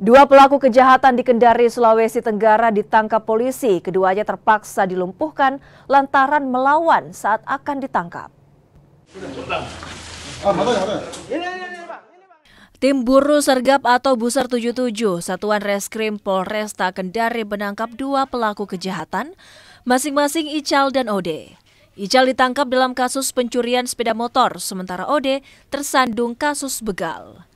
Dua pelaku kejahatan di Kendari, Sulawesi Tenggara ditangkap polisi. Keduanya terpaksa dilumpuhkan lantaran melawan saat akan ditangkap. Tim Buru Sergap atau Buser 77, Satuan Reskrim Polresta Kendari menangkap dua pelaku kejahatan, masing-masing Ical dan Ode. Ical ditangkap dalam kasus pencurian sepeda motor, sementara Ode tersandung kasus begal.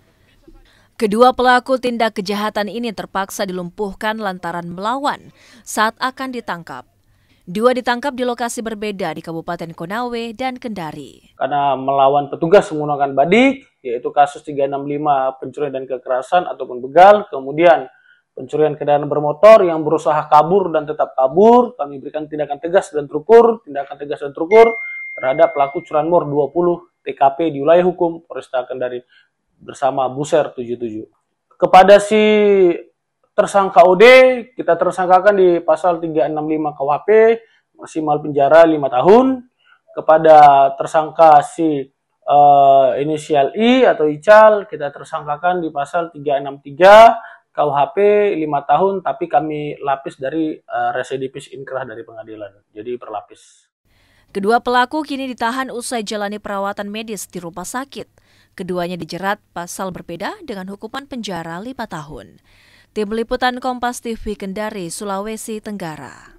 Kedua pelaku tindak kejahatan ini terpaksa dilumpuhkan lantaran melawan saat akan ditangkap. Dua ditangkap di lokasi berbeda di Kabupaten Konawe dan Kendari. Karena melawan petugas menggunakan badik, yaitu kasus 365 pencurian dan kekerasan ataupun begal, kemudian pencurian kendaraan bermotor yang berusaha kabur dan tetap kabur, kami berikan tindakan tegas dan terukur terhadap pelaku curanmor 20 TKP di wilayah hukum Polresta Kendari bersama Buser 77. Kepada si tersangka OD, kita tersangkakan di pasal 365 KUHP, maksimal penjara 5 tahun. Kepada tersangka si inisial I atau Ical, kita tersangkakan di pasal 363 KUHP 5 tahun, tapi kami lapis dari residivis inkrah dari pengadilan, jadi berlapis. Kedua pelaku kini ditahan usai jalani perawatan medis di rumah sakit. Keduanya dijerat pasal berbeda dengan hukuman penjara 5 tahun. Tim Liputan Kompas TV Kendari, Sulawesi Tenggara.